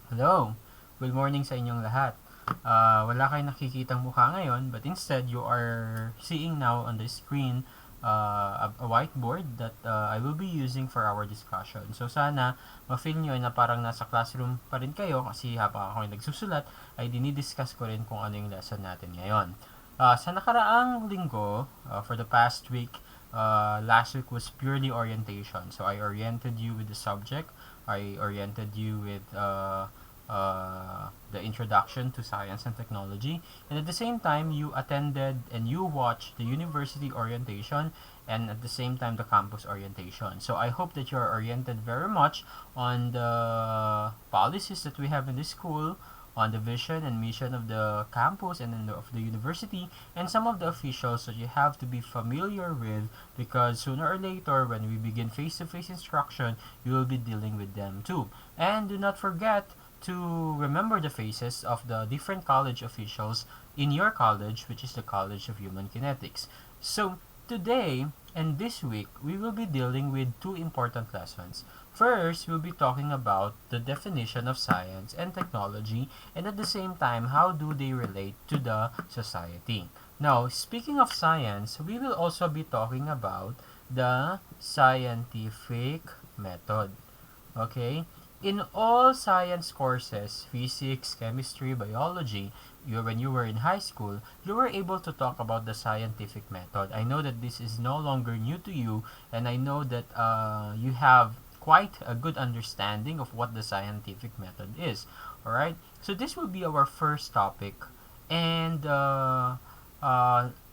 Hello! Good morning sa inyong lahat. Wala kayong nakikitang mukha ngayon, but instead you are seeing now on the screen a whiteboard that I will be using for our discussion. So sana ma-feel nyo na parang nasa classroom pa rin kayo kasi habang ako yung nagsusulat ay dinidiscuss ko rin kung ano yung lesson natin ngayon. Sa nakaraang linggo, for the past week, last week was purely orientation. So I oriented you with the subject. I oriented you with the introduction to science and technology. And at the same time, you attended and you watched the university orientation and at the same time the campus orientation. So I hope that you're oriented very much on the policies that we have in this school, on the vision and mission of the campus and of the university, and some of the officials that you have to be familiar with because sooner or later when we begin face-to-face instruction, you will be dealing with them too. And do not forget to remember the faces of the different college officials in your college, which is the College of Human Kinetics. So today and this week, we will be dealing with two important lessons. First, we'll be talking about the definition of science and technology, and at the same time, how do they relate to the society. Now, speaking of science, we will also be talking about the scientific method. Okay? In all science courses, physics, chemistry, biology, when you were in high school, you were able to talk about the scientific method. I know that this is no longer new to you, and I know that you have quite a good understanding of what the scientific method is. All right. So this will be our first topic, and uh,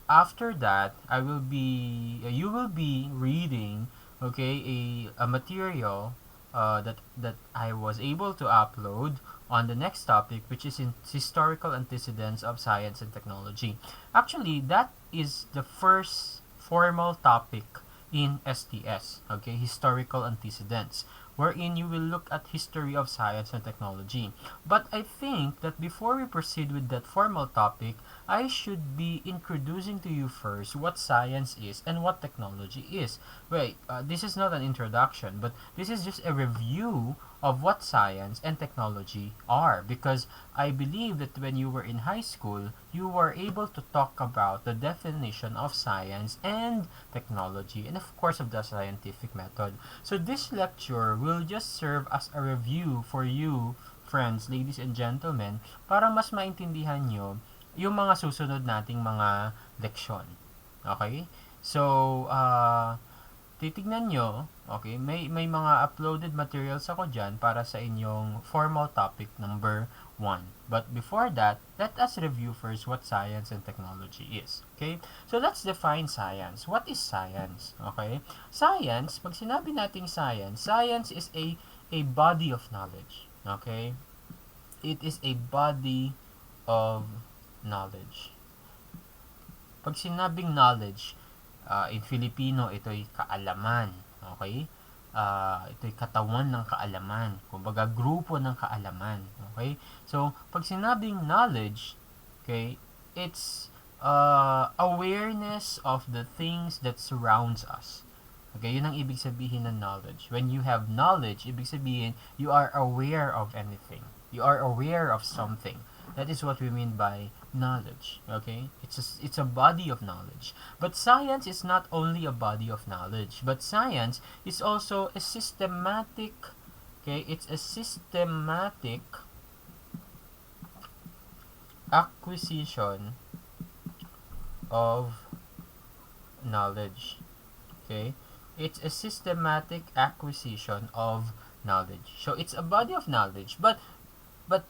after that, you will be reading, okay, a material that I was able to upload on the next topic, which is in historical antecedents of science and technology. Actually, that is the first formal topic in STS, okay, historical antecedents, wherein you will look at history of science and technology. But I think that before we proceed with that formal topic, I should be introducing to you first what science is and what technology is. Wait, this is not an introduction, but this is just a review of what science and technology are, because I believe that when you were in high school, you were able to talk about the definition of science and technology, and of course of the scientific method. So this lecture will just serve as a review for you, friends, ladies and gentlemen, para mas maintindihan nyo yung mga susunod nating mga leksyon. Okay? So, titignan nyo, okay, may mga uploaded materials ako dyan para sa inyong formal topic number 1. But before that, let us review first what science and technology is. Okay? So let's define science. What is science? Okay? Science, pag sinabi nating science, science is a body of knowledge. Okay? It is a body of knowledge. Pag sinabing knowledge, in Filipino, ito'y kaalaman. Okay? Ito'y katawan ng kaalaman. Kumbaga, grupo ng kaalaman. Okay? So, pag sinabing knowledge, okay, it's awareness of the things that surrounds us. Okay, yun ang ibig sabihin ng knowledge. When you have knowledge, ibig sabihin, you are aware of anything. You are aware of something. That is what we mean by knowledge. Okay, it's a body of knowledge. But science is not only a body of knowledge, but science is also a systematic. Okay, it's a systematic acquisition of knowledge. Okay, it's a systematic acquisition of knowledge. So it's a body of knowledge, but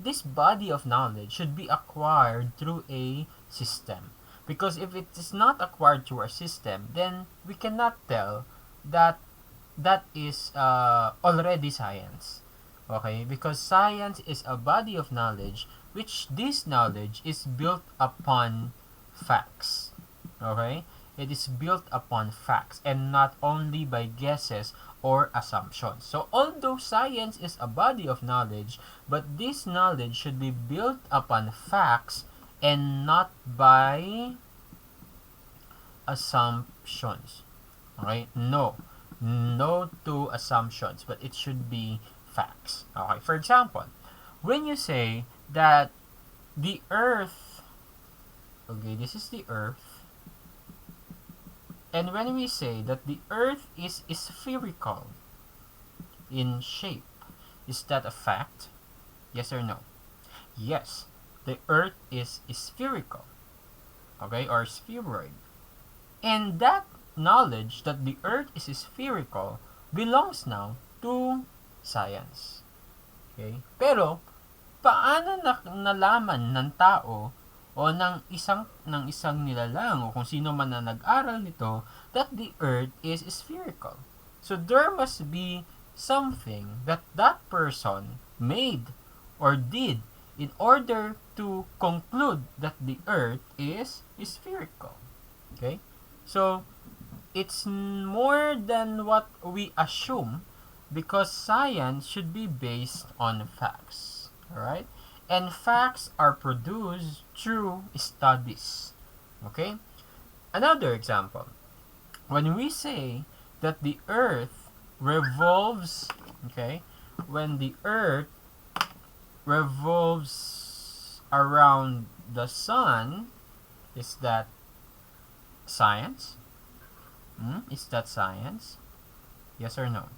this body of knowledge should be acquired through a system. Because if it is not acquired through a system, then we cannot tell that that is already science. Okay? Because science is a body of knowledge which this knowledge is built upon facts. Okay? It is built upon facts and not only by guesses or assumptions. So although science is a body of knowledge, but this knowledge should be built upon facts and not by assumptions. Okay? No to assumptions, but it should be facts. Okay? For example, when you say that the Earth, okay, this is the Earth, and when we say that the Earth is spherical in shape, is that a fact? Yes or no? Yes, the Earth is spherical, okay, or spheroid. And that knowledge that the Earth is spherical belongs now to science. Okay? Pero paano nalaman ng tao o ng isang nilalang o kung sino man na nag-aral nito that the Earth is spherical? So there must be something that that person made or did in order to conclude that the Earth is spherical. Okay? So it's more than what we assume because science should be based on facts. Alright? And facts are produced through studies. Okay? Another example. When we say that the Earth revolves, okay, when the Earth revolves around the sun, is that science? Is that science? Yes or no?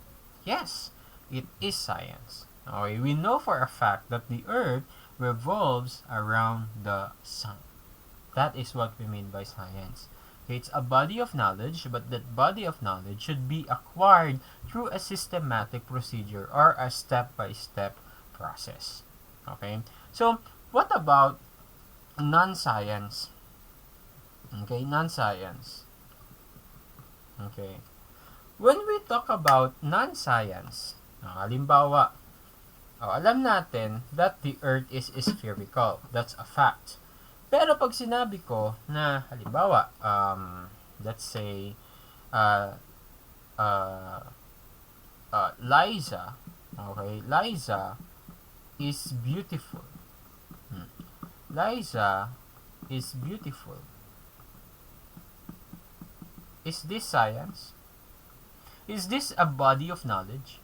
Yes, it is science. Okay, we know for a fact that the Earth revolves around the sun. That is what we mean by science. Okay, it's a body of knowledge, but that body of knowledge should be acquired through a systematic procedure or a step-by-step process. Okay, so what about non-science? Okay, non-science. Okay. When we talk about non-science, halimbawa, alam natin that the Earth is spherical. That's a fact. Pero pag sinabi ko na, halimbawa, let's say, Liza, okay, Liza is beautiful. Liza is beautiful. Is this science? Is this a body of knowledge?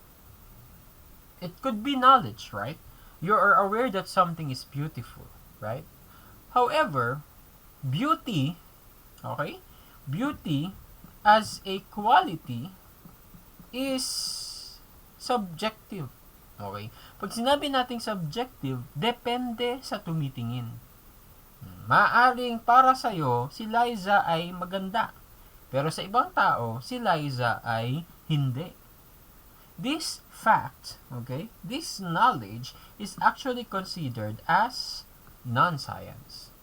It could be knowledge, right? You are aware that something is beautiful, right? However, beauty, okay? Beauty as a quality is subjective. Okay? Pag sinabi nating subjective, depende sa tumitingin. Maaring para sa'yo, si Liza ay maganda. Pero sa ibang tao, si Liza ay hindi. This fact, okay, this knowledge is actually considered as non-science.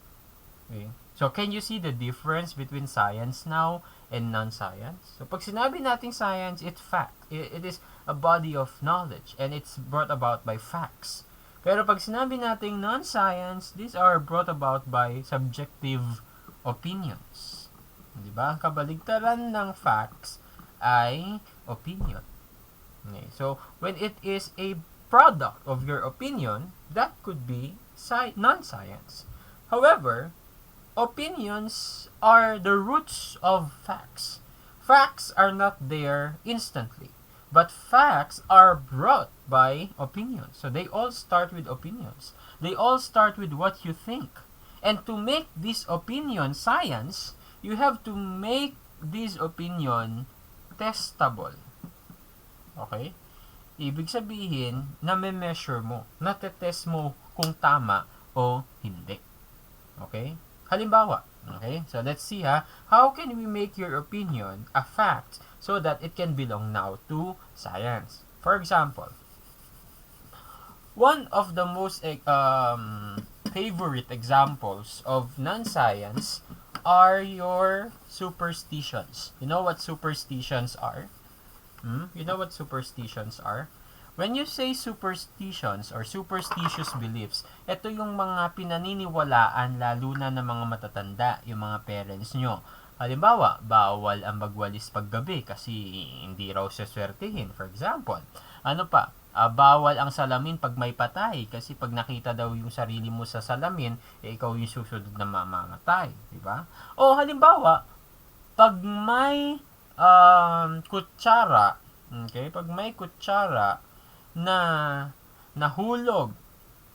Okay? So, can you see the difference between science now and non-science? So, pag sinabi nating science, it's fact. It is a body of knowledge and it's brought about by facts. Pero pag sinabi nating non-science, these are brought about by subjective opinions. Diba? Ang kabaligtaran ng facts ay opinion. Okay. So, when it is a product of your opinion, that could be non-science. However, opinions are the roots of facts. Facts are not there instantly, but facts are brought by opinions. So, they all start with opinions. They all start with what you think. And to make this opinion science, you have to make this opinion testable. Okay? Ibig sabihin, na-measure mo, na-test mo kung tama o hindi. Okay? Halimbawa, okay? So, let's see how can we make your opinion a fact so that it can belong now to science? For example, one of the most favorite examples of non-science are your superstitions. You know what superstitions are? You know what superstitions are? When you say superstitions or superstitious beliefs, ito yung mga pinaniniwalaan lalo na ng mga matatanda, yung mga parents nyo. Halimbawa, bawal ang magwalis paggabi kasi hindi raw seswertihin, for example. Ano pa? Bawal ang salamin pag may patay kasi pag nakita daw yung sarili mo sa salamin, ikaw yung susunod na mamamatay, di ba? O halimbawa, pag may kutsara, okay? Pag may kutsara na nahulog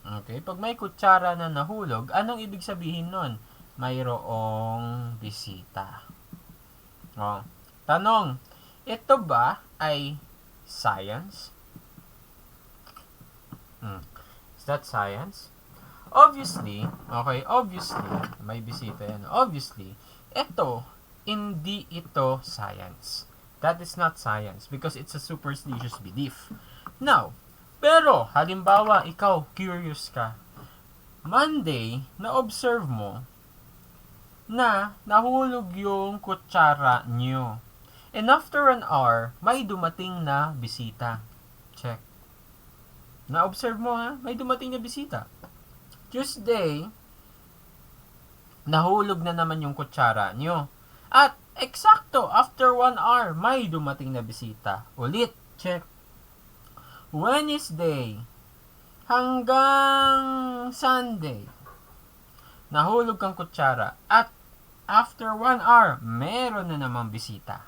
Okay? Pag may kutsara na nahulog, anong ibig sabihin nun? Mayroong bisita. Oh. Tanong, ito ba ay science? Is that science? Obviously, may bisita yan. Obviously, hindi ito science. That is not science because it's a superstitious belief. Now, pero, halimbawa, ikaw, curious ka. Monday, na-observe mo na nahulog yung kutsara nyo. And after an hour, may dumating na bisita. Check. Na-observe mo ha, may dumating na bisita. Tuesday, nahulog na naman yung kutsara nyo. At eksakto, after 1 hour, may dumating na bisita. Ulit, check. Wednesday, hanggang Sunday, nahulog kang kutsara. At after 1 hour, meron na namang bisita.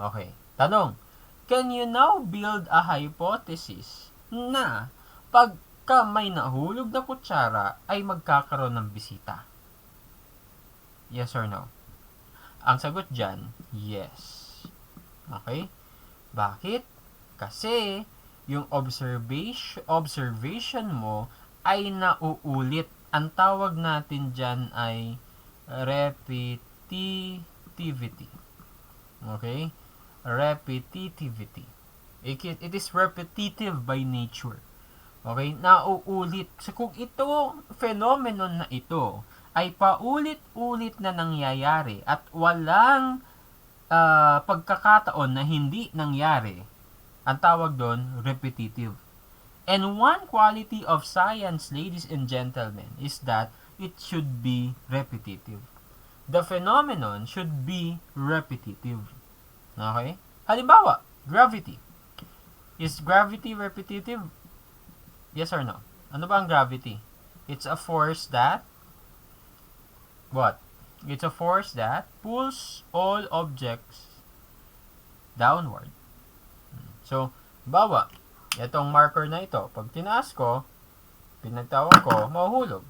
Okay, tanong, can you now build a hypothesis na pagka may nahulog na kutsara ay magkakaroon ng bisita? Yes or no? Ang sagot dyan, yes. Okay? Bakit? Kasi yung observation mo ay nauulit. Ang tawag natin dyan ay repetitivity. Okay? Repetitivity. It is repetitive by nature. Okay? Nauulit. So, kung ito, phenomenon na ito, ay paulit-ulit na nangyayari at walang pagkakataon na hindi nangyari, ang tawag doon, repetitive. And one quality of science, ladies and gentlemen, is that it should be repetitive. The phenomenon should be repetitive. Okay? Halimbawa, gravity. Is gravity repetitive? Yes or no? Ano ba ang gravity? It's a force that what? It's a force that pulls all objects downward. So, bawa, itong marker na ito, pag tinaas ko, pinagtawan ko, mahuhulog.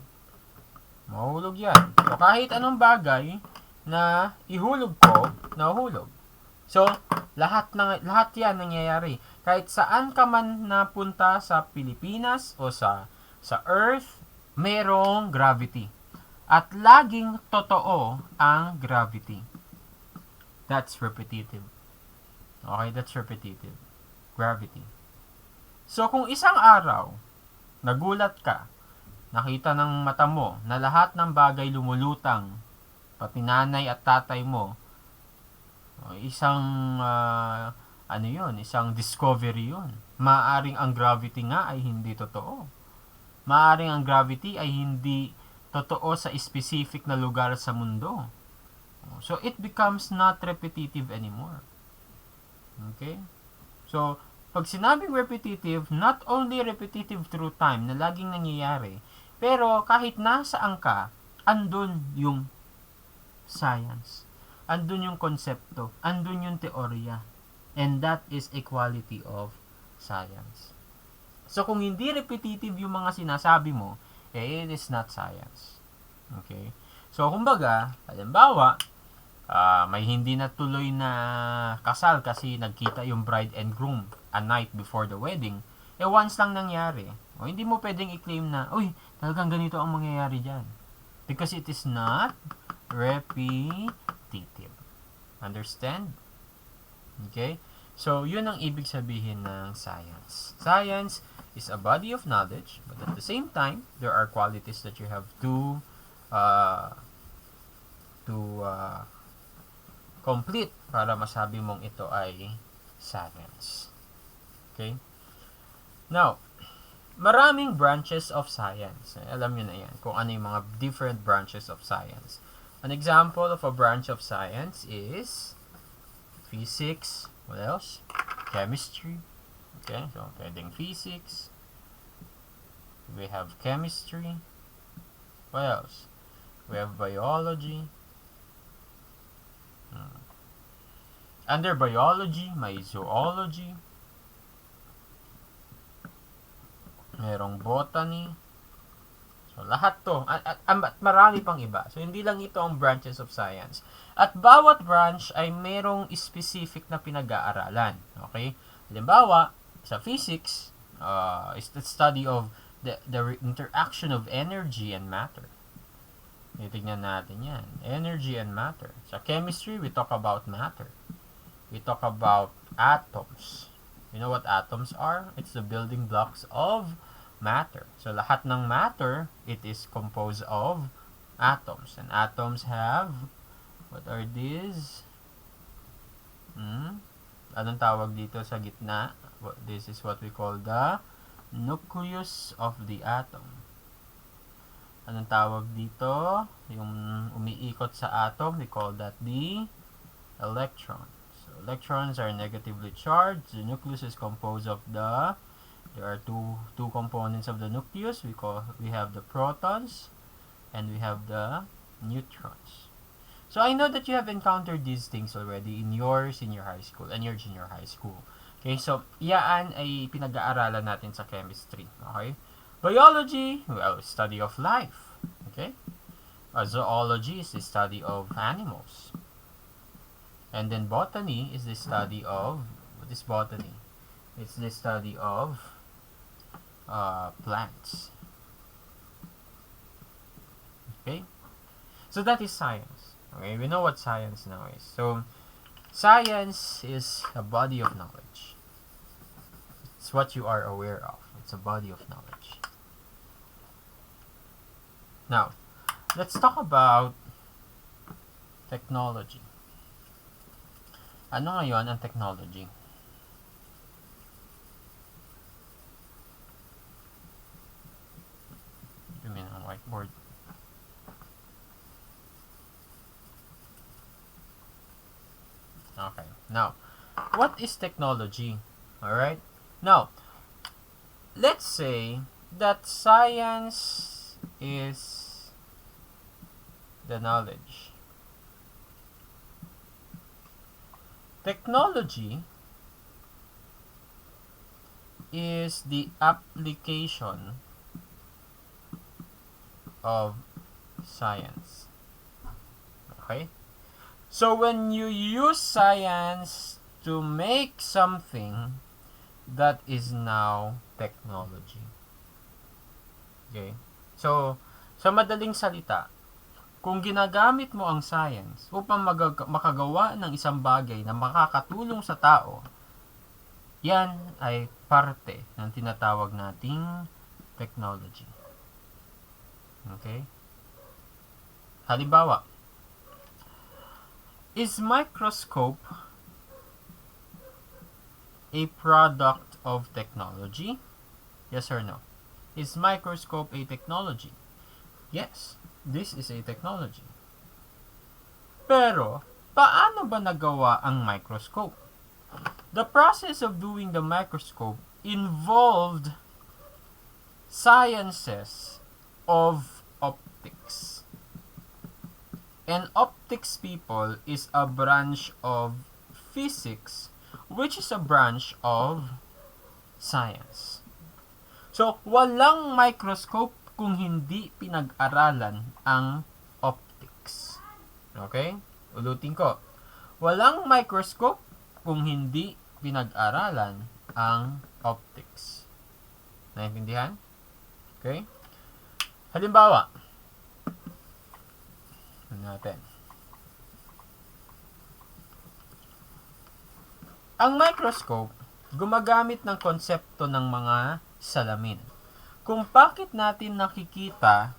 Mahuhulog yan. So, kahit anong bagay na ihulog ko, nahuhulog. So, lahat yan nangyayari. Kahit saan ka man napunta sa Pilipinas o sa Earth, merong gravity. At laging totoo ang gravity. That's repetitive. Okay, that's repetitive. Gravity. So, kung isang araw, nagulat ka, nakita ng mata mo na lahat ng bagay lumulutang, pati nanay at tatay mo, isang isang discovery yun. Maaring ang gravity nga ay hindi totoo. Maaring ang gravity ay hindi totoo sa specific na lugar sa mundo. So, it becomes not repetitive anymore. Okay? So, pag sinabing repetitive, not only repetitive through time na laging nangyayari, pero kahit nasaan ka, andun yung science. Andun yung konsepto. Andun yung teorya. And that is a quality of science. So, kung hindi repetitive yung mga sinasabi mo, it is not science. Okay? So, kumbaga, halimbawa, may hindi natuloy na kasal kasi nagkita yung bride and groom a night before the wedding. Once lang nangyari. Hindi mo pwedeng i-claim na, uy, talagang ganito ang mangyayari dyan. Because it is not repetitive. Understand? Okay? So, yun ang ibig sabihin ng science. Science is a body of knowledge, but at the same time, there are qualities that you have to complete para masabi mong ito ay science. Okay? Now, maraming branches of science. Alam nyo na yan, kung ano yung mga different branches of science. An example of a branch of science is physics. What else? Chemistry. Okay, so pwedeng physics. We have chemistry. What else? We have biology. Under biology, may zoology. Merong botany. So, lahat to. At marami pang iba. So, hindi lang ito ang branches of science. At bawat branch ay merong specific na pinag-aaralan. Okay? Halimbawa, sa physics, is the study of the interaction of energy and matter. Titignan natin yan. Energy and matter. Sa chemistry, we talk about matter. We talk about atoms. You know what atoms are? It's the building blocks of matter. So, lahat ng matter, it is composed of atoms. And atoms have, what are these? Anong tawag dito sa gitna? This is what we call the nucleus of the atom. Anong tawag dito? Yung umiikot sa atom, we call that the electron. So, electrons are negatively charged. The nucleus is composed of there are two components of the nucleus. We have the protons and we have the neutrons. So I know that you have encountered these things already in your senior high school and your junior high school. Okay, so iyaan ay pinag-aaralan natin sa chemistry. Okay? Biology, well, study of life. Okay? Zoology is the study of animals. And then botany is the study of, what is botany? It's the study of plants. Okay? So that is science. Okay? We know what science now is. So, science is a body of knowledge. It's what you are aware of. It's a body of knowledge. Now, let's talk about technology. Ano ngayon ang technology? Give me a whiteboard. Okay. Now, what is technology? Alright? Now, let's say that science is the knowledge. Technology is the application of science. Okay? So when you use science to make something, that is now technology. Okay? So, sa madaling salita, kung ginagamit mo ang science upang makagawa ng isang bagay na makakatulong sa tao, yan ay parte ng tinatawag nating technology. Okay? Halimbawa, is microscope a product of technology? Yes or no? Is microscope a technology? Yes, this is a technology. Pero, paano ba nagawa ang microscope? The process of doing the microscope involved sciences of optics. And optics, people, is a branch of physics, which is a branch of science. So, walang microscope kung hindi pinag-aralan ang optics. Okay? Ulitin ko. Walang microscope kung hindi pinag-aralan ang optics. Naintindihan? Okay? Halimbawa, natin. Ang microscope, gumagamit ng konsepto ng mga salamin. Kung bakit natin nakikita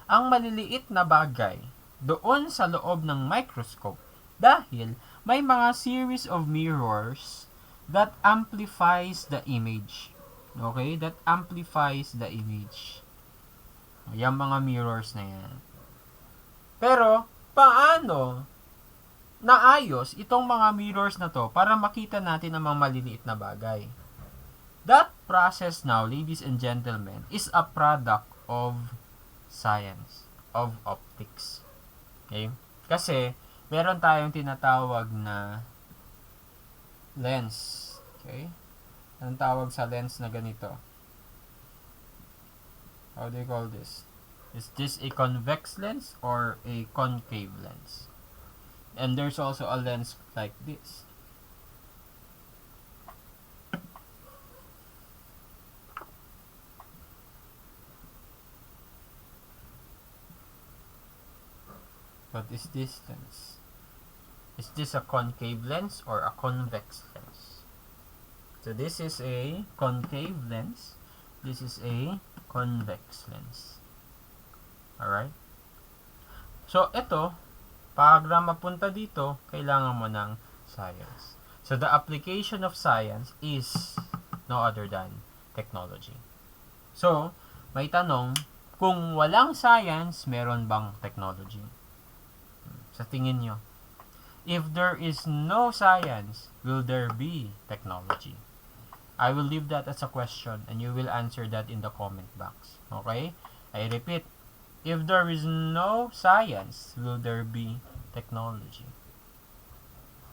ang maliliit na bagay doon sa loob ng microscope dahil may mga series of mirrors that amplifies the image. Okay? That amplifies the image. Yung mga mirrors na yan. Pero, paano naayos itong mga mirrors na to para makita natin ang mga maliliit na bagay? That process now, ladies and gentlemen, is a product of science, of optics. Okay? Kasi, meron tayong tinatawag na lens. Okay? Anong tawag sa lens na ganito? How do you call this? Is this a convex lens or a concave lens? And there's also a lens like this. What is this lens? Is this a concave lens or a convex lens? So this is a concave lens. This is a convex lens. Alright? So ito, para mapunta dito, kailangan mo ng science. So the application of science is no other than technology. So, may tanong, kung walang science, meron bang technology? Sa tingin nyo, if there is no science, will there be technology? I will leave that as a question and you will answer that in the comment box. Okay? I repeat, if there is no science, will there be technology?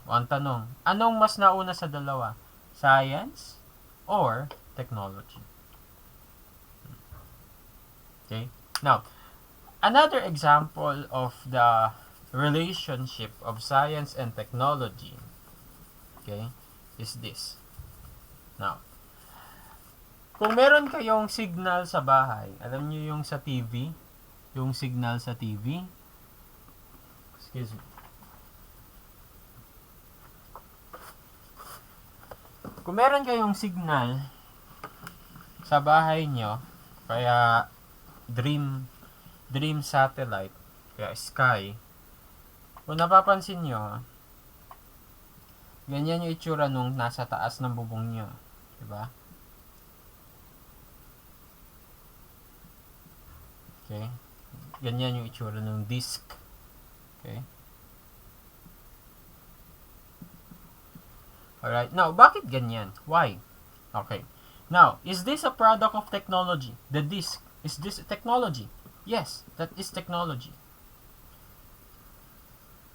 Ang tanong, anong mas nauna sa dalawa? Science or technology? Okay? Now, another example of the relationship of science and technology, okay, is this. Now, kung meron kayong signal sa bahay, alam niyo yung sa TV, yung signal sa TV, excuse me, kung meron kayong signal sa bahay nyo, kaya dream satellite, kaya sky, kung napapansin nyo, ganyan yung itsura nung nasa taas ng bubong nyo. Diba? Okay? Ganyan yung itsura nung disk. Okay? Alright. Now, bakit ganyan? Why? Okay. Now, is this a product of technology? The disk. Is this technology? Yes, that is technology.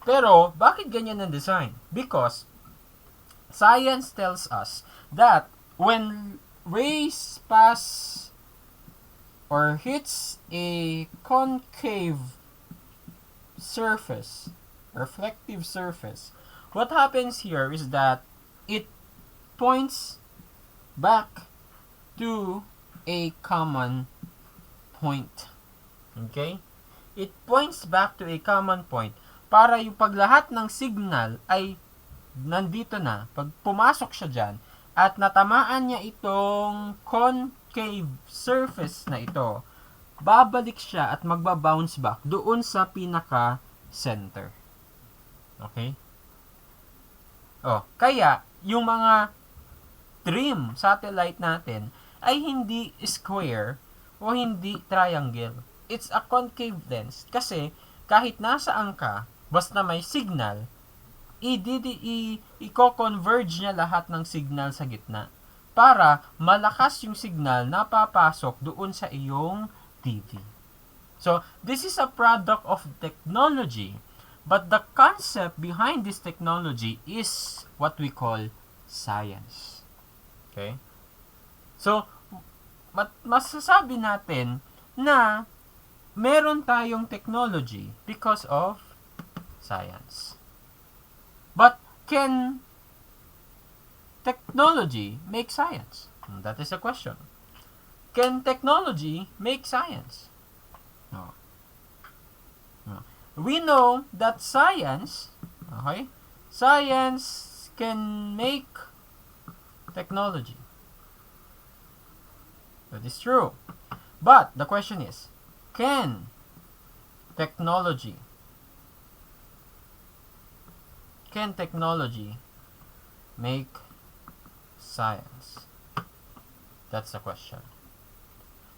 Pero, bakit ganyan ang design? Because, science tells us that when rays pass or hits a concave surface, reflective surface, what happens here is that it points back to a common point. Okay? It points back to a common point para yung paglahat ng signal ay nandito na, pag pumasok siya dyan, at natamaan niya itong concave surface na ito, babalik siya at magbabounce back doon sa pinaka-center. Okay? Kaya, yung mga trim satellite natin ay hindi square o hindi triangle. It's a concave lens. Kasi, kahit nasaan ka, basta may signal, i-converge niya lahat ng signal sa gitna para malakas yung signal na papasok doon sa iyong TV. So, this is a product of technology, but the concept behind this technology is what we call science. Okay? So, masasabi natin na meron tayong technology because of science. But can technology make science? That is the question. Can technology make science? No. We know that science can make technology. That is true. But the question is, can technology make science? That's the question.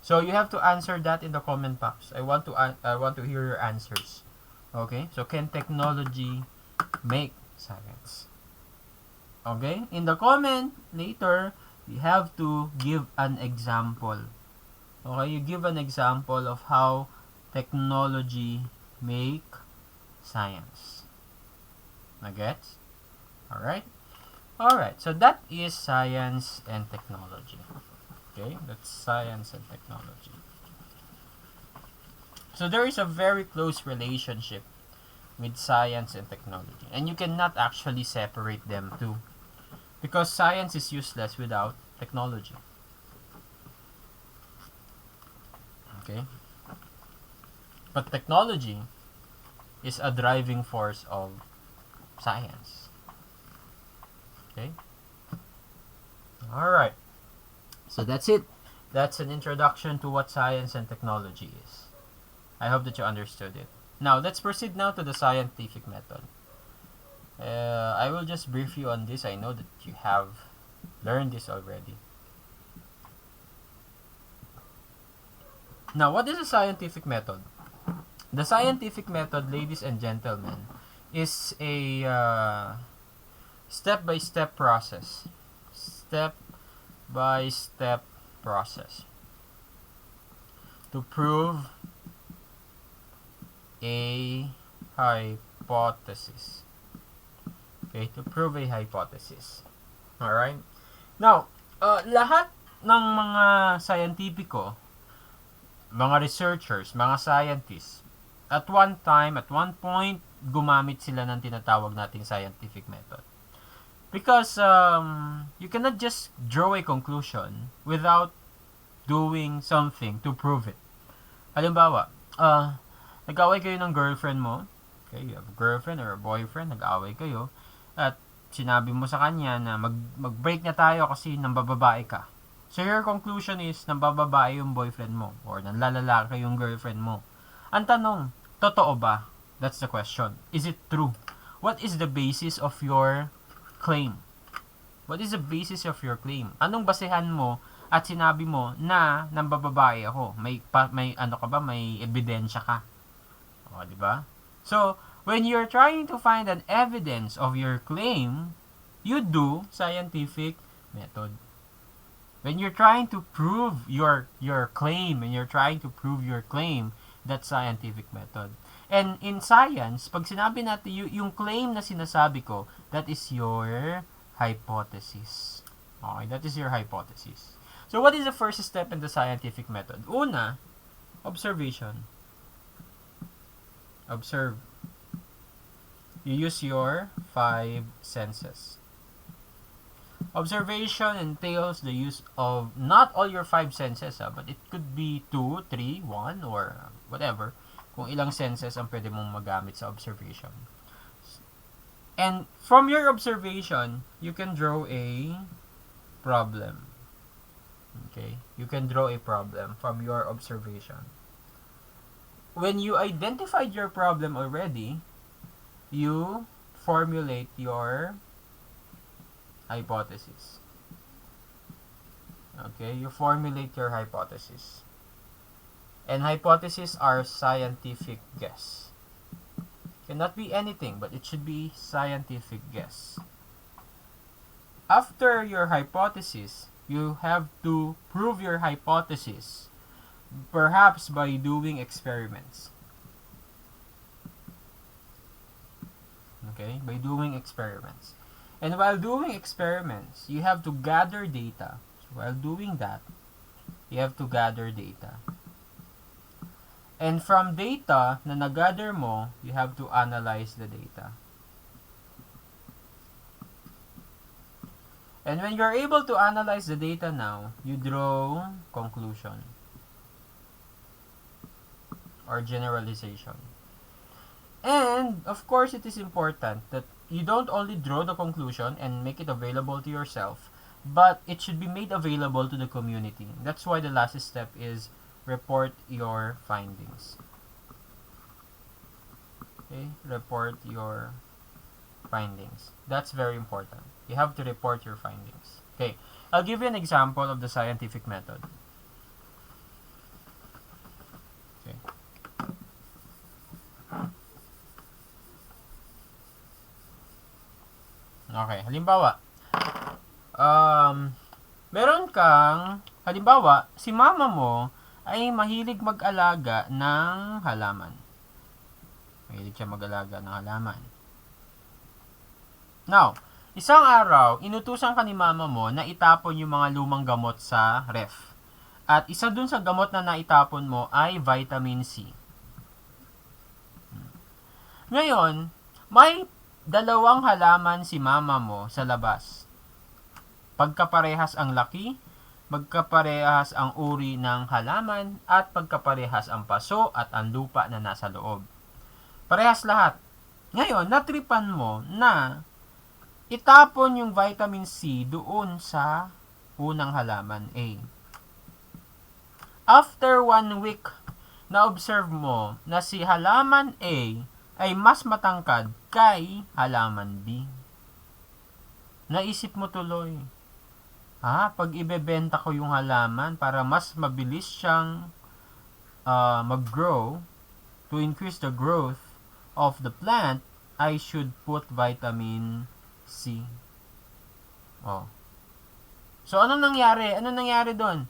So you have to answer that in the comment box. I want to hear your answers. Okay? So can technology make science? Okay? In the comment later, you have to give an example. Okay? You give an example of how technology make science. Nagets? Alright? Alright, so that is science and technology. Okay? That's science and technology. So there is a very close relationship with science and technology. And you cannot actually separate them two. Because science is useless without technology. Okay? But technology is a driving force of science. Okay? Alright. So that's it. That's an introduction to what science and technology is. I hope that you understood it. Now, let's proceed now to the scientific method. I will just brief you on this. I know that you have learned this already. Now, what is a scientific method? The scientific method, ladies and gentlemen, is a step-by-step process. Step-by-step process to prove a hypothesis. Okay, to prove a hypothesis. Alright? Now, lahat ng mga scientifico, mga researchers, mga scientists, at one point, gumamit sila ng tinatawag nating scientific method. Because you cannot just draw a conclusion without doing something to prove it. Halimbawa, nag-away kayo ng girlfriend mo. Okay, you have a girlfriend or a boyfriend, nag-away kayo. At sinabi mo sa kanya na mag-break na tayo kasi nambababae ka. So your conclusion is nambababae yung boyfriend mo or nanlalalaki yung girlfriend mo. Ang tanong, totoo ba? That's the question. Is it true? What is the basis of your claim? What is the basis of your claim? Anong basehan mo at sinabi mo na nambababae ako? May ano ka ba? May ebidensya ka? O, di ba? So, when you're trying to find an evidence of your claim, you do scientific method. When you're trying to prove your claim, and you're trying to prove your claim, that's scientific method. And in science, pag sinabi natin yung claim na sinasabi ko, that is your hypothesis. Okay, that is your hypothesis. So what is the first step in the scientific method? Una, observation. Observe. You use your 5 senses. Observation entails the use of not all your 5 senses, but it could be 2, 3, 1, or whatever. Kung ilang senses ang pwede mong magamit sa observation. And from your observation, you can draw a problem. Okay? You can draw a problem from your observation. When you identified your problem already, you formulate your hypothesis. Okay? You formulate your hypothesis. And hypotheses are scientific guess. Cannot be anything, but it should be scientific guess. After your hypothesis, you have to prove your hypothesis, perhaps by doing experiments. Okay? By doing experiments. And while doing experiments, you have to gather data. So while doing that, you have to gather data. And from data na nagather mo, you have to analyze the data. And when you're able to analyze the data now, you draw conclusion or generalization. And, of course, it is important that you don't only draw the conclusion and make it available to yourself, but it should be made available to the community. That's why the last step is report your findings. Okay? Report your findings. That's very important. You have to report your findings. Okay. I'll give you an example of the scientific method. Okay. Okay. Halimbawa, halimbawa, si mama mo ay mahilig mag-alaga ng halaman. Mahilig siya mag-alaga ng halaman. Now, isang araw, inutusan ka ni mama mo na itapon yung mga lumang gamot sa ref. At isa dun sa gamot na naitapon mo ay vitamin C. Ngayon, may dalawang halaman si mama mo sa labas. Pagkaparehas ang laki, magkaparehas ang uri ng halaman, at pagkaparehas ang paso at ang lupa na nasa loob. Parehas lahat. Ngayon, natripan mo na itapon yung vitamin C doon sa unang halaman A. After 1 week, na-observe mo na si halaman A ay mas matangkad kay halaman B. Naisip mo tuloy, pag ibebenta ko yung halaman para mas mabilis siyang mag-grow, to increase the growth of the plant, I should put vitamin C. So, anong nangyari? Anong nangyari doon?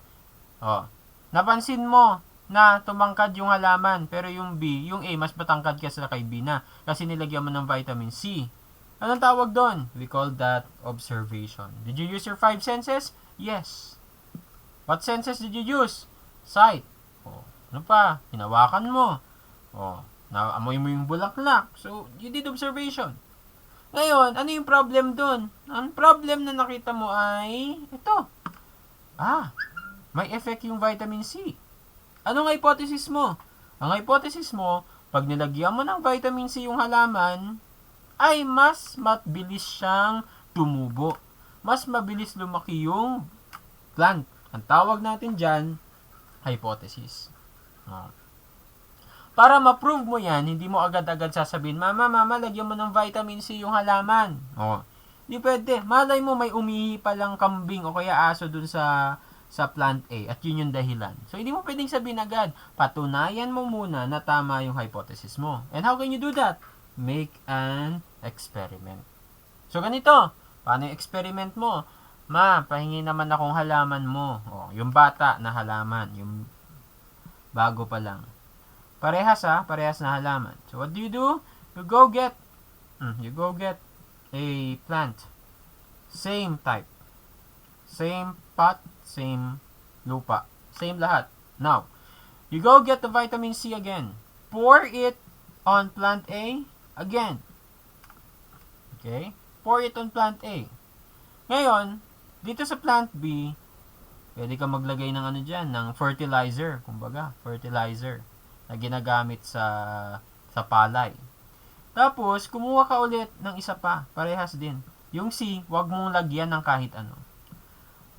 Napansin mo na tumangkad yung halaman, pero yung B, yung A, mas matangkad kaysa kay B na kasi nilagyan mo ng vitamin C. Anong tawag doon? We call that observation. Did you use your 5 senses? Yes. What senses did you use? Sight. Ano pa? Hinawakan mo. Naamoy mo yung bulaklak. So, you did observation. Ngayon, ano yung problem doon? Ang problem na nakita mo ay ito. May effect yung vitamin C. Anong hypothesis mo? Ang hypothesis mo, pag nilagyan mo ng vitamin C yung halaman, ay mas mabilis siyang tumubo. Mas mabilis lumaki yung plant. Ang tawag natin dyan, hypothesis. Para ma-prove mo yan, hindi mo agad-agad sasabihin, Mama, lagyan mo ng vitamin C yung halaman. Hindi pwede. Malay mo may umihi palang kambing o kaya aso dun sa plant A at yun yung dahilan. So, hindi mo pwedeng sabihin agad. Patunayan mo muna na tama yung hypothesis mo. And how can you do that? Make an experiment. So, ganito. Paano yung experiment mo? Ma, pahingi naman akong halaman mo. Yung bata na halaman. Yung bago pa lang. Parehas na halaman. So, what do? You go get a plant. Same type. Same pot, same lupa. Same lahat. Now, you go get the vitamin C again. Pour it on plant A again. Okay? Pour it on plant A. Ngayon, dito sa plant B, pwede ka maglagay ng ng fertilizer. Kumbaga, fertilizer na ginagamit sa palay. Tapos, kumuha ka ulit ng isa pa. Parehas din. Yung C, wag mong lagyan ng kahit ano.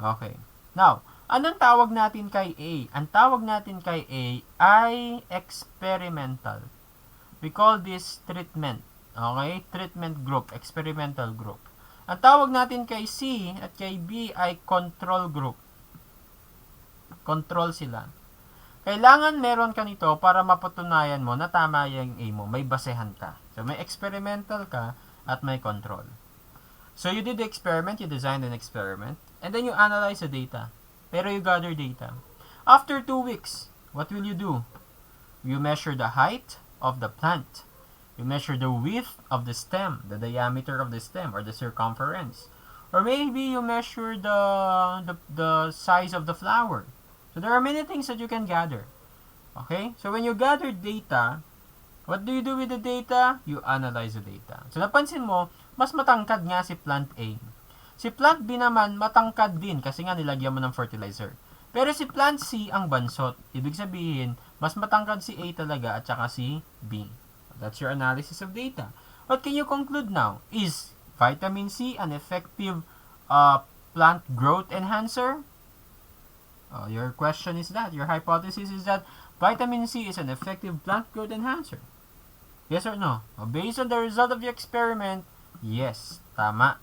Okay. Now, anong tawag natin kay A? Ang tawag natin kay A ay experimental. We call this treatment. Okay? Treatment group. Experimental group. Ang tawag natin kay C at kay B ay control group. Control sila. Kailangan meron ka nito para mapatunayan mo na tama yung A mo. May basehan ka. So, may experimental ka at may control. So, you did the experiment, you designed an experiment, and then you analyze the data. Pero you gather data. After 2 weeks, what will you do? You measure the height of the plant. You measure the width of the stem, the diameter of the stem, or the circumference. Or maybe you measure the size of the flower. So, there are many things that you can gather. Okay? So, when you gather data, what do you do with the data? You analyze the data. So, napansin mo, mas matangkad nga si plant A. Si plant B naman, matangkad din kasi nga nilagyan mo ng fertilizer. Pero si plant C ang bansot. Ibig sabihin, mas matangkad si A talaga at saka si B. That's your analysis of data. What can you conclude now? Is vitamin C an effective plant growth enhancer? Your question is that. Your hypothesis is that vitamin C is an effective plant growth enhancer. Yes or no? Based on the result of your experiment, yes. Tama.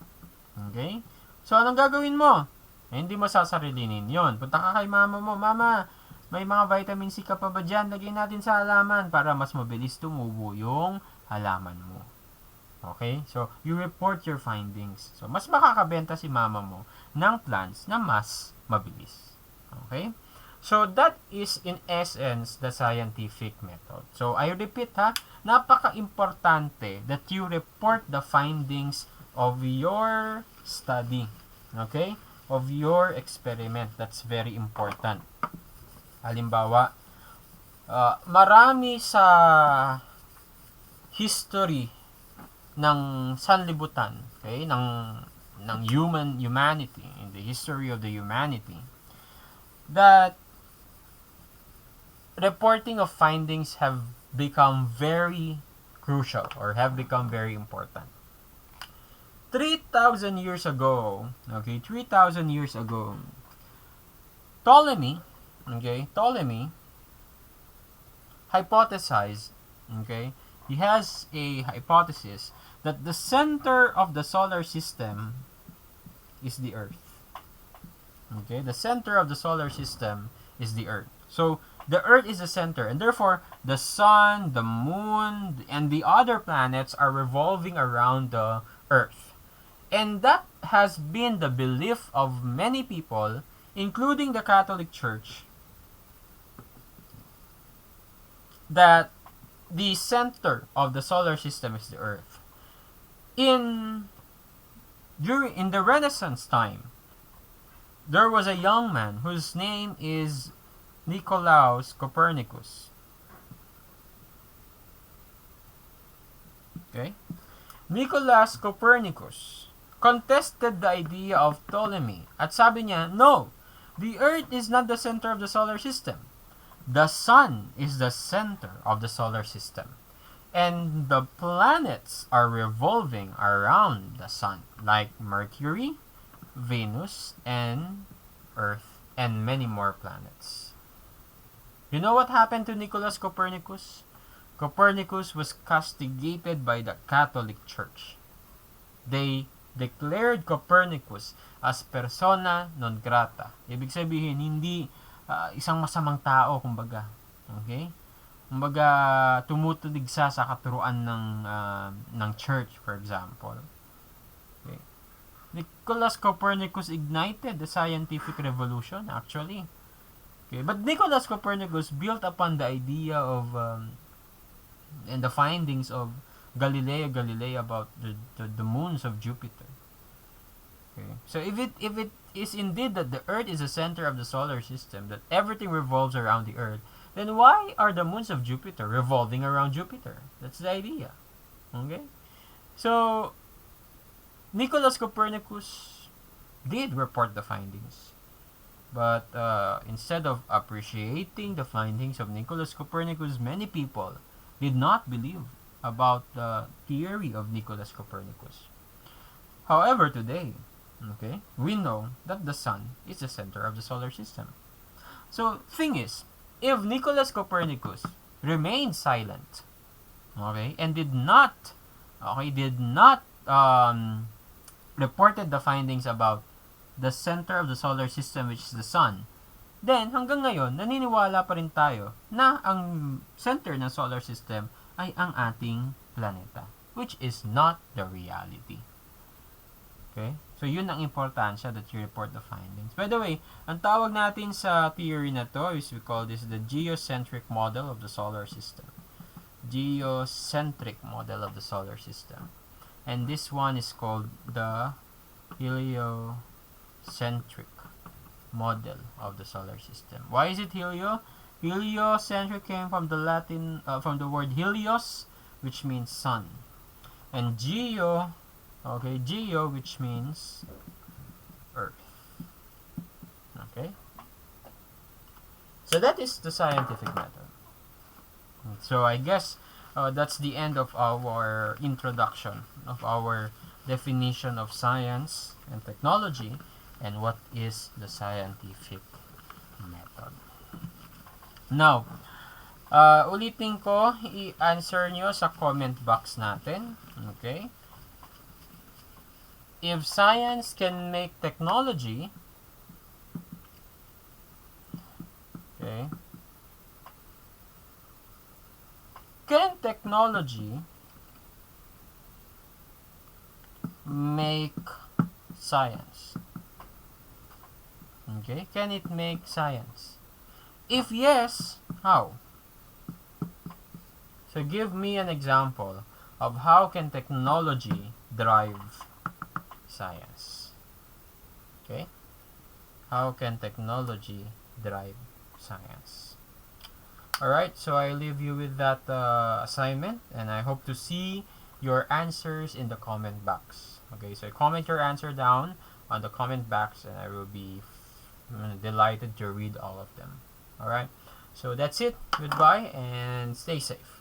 Okay? So, anong gagawin mo? Hindi mo sasarilinin yon. Punta ka kay mama mo. Mama, may mga vitamin C ka pa ba dyan? Lagyan natin sa halaman para mas mabilis tumubo yung halaman mo. Okay? So, you report your findings. So, mas makakabenta si mama mo ng plants na mas mabilis. Okay? So, that is in essence the scientific method. So, I repeat napaka-importante that you report the findings of your study. Okay? Of your experiment. That's very important. Halimbawa, marami sa history ng sanlibutan, okay, ng humanity, in the history of the humanity, that reporting of findings have become very crucial or have become very important. 3,000 years ago, okay, 3,000 years ago, Ptolemy hypothesized, okay, he has a hypothesis that the center of the solar system is the Earth. Okay, the center of the solar system is the Earth. So, the Earth is the center, and therefore, the Sun, the Moon, and the other planets are revolving around the Earth. And that has been the belief of many people, including the Catholic Church, that the center of the solar system is the Earth. In the Renaissance time, there was a young man whose name is Nicolaus Copernicus. Okay? Nicolaus Copernicus contested the idea of Ptolemy at sabi niya, no, the Earth is not the center of the solar system. The Sun is the center of the solar system. And the planets are revolving around the Sun, like Mercury, Venus, and Earth, and many more planets. You know what happened to Nicolaus Copernicus? Copernicus was castigated by the Catholic Church. They declared Copernicus as persona non grata. Ibig sabihin, hindi isang masamang tao, kumbaga. Okay? Kumbaga, tumutuligsa sa katuruan ng church, for example. Okay. Nicolaus Copernicus ignited the scientific revolution, actually. Okay. But Nicolaus Copernicus built upon the idea of and the findings of Galileo Galilei about the moons of Jupiter. Okay. So if it is indeed that the Earth is the center of the solar system, that everything revolves around the Earth, then why are the moons of Jupiter revolving around Jupiter? That's the idea. Okay? So, Nicolaus Copernicus did report the findings. But instead of appreciating the findings of Nicolaus Copernicus, many people did not believe about the theory of Nicolaus Copernicus. However, today, okay, we know that the Sun is the center of the solar system. So, thing is, if Nicolaus Copernicus remained silent, okay, and did not reported the findings about the center of the solar system, which is the Sun, then hanggang ngayon, naniniwala pa rin tayo na ang center ng solar system ay ang ating planeta, which is not the reality. Okay? So, yun ang importansya that you report the findings. By the way, ang tawag natin sa theory na to is we call this the geocentric model of the solar system. Geocentric model of the solar system. And this one is called the heliocentric model of the solar system. Why is it helio? Heliocentric came from the Latin, from the word helios, which means sun. And geo, which means Earth. Okay? So that is the scientific method. So I guess that's the end of our introduction, of our definition of science and technology, and what is the scientific method. Now, ulitin ko, i-answer nyo sa comment box natin. Okay? If science can make technology, okay, can technology make science? Okay, can it make science? If yes, how? So give me an example of how can technology drive science. Okay? How can technology drive science? Alright, so I leave you with that assignment, and I hope to see your answers in the comment box. Okay, so comment your answer down on the comment box, and I will be delighted to read all of them. Alright, so that's it. Goodbye, and stay safe.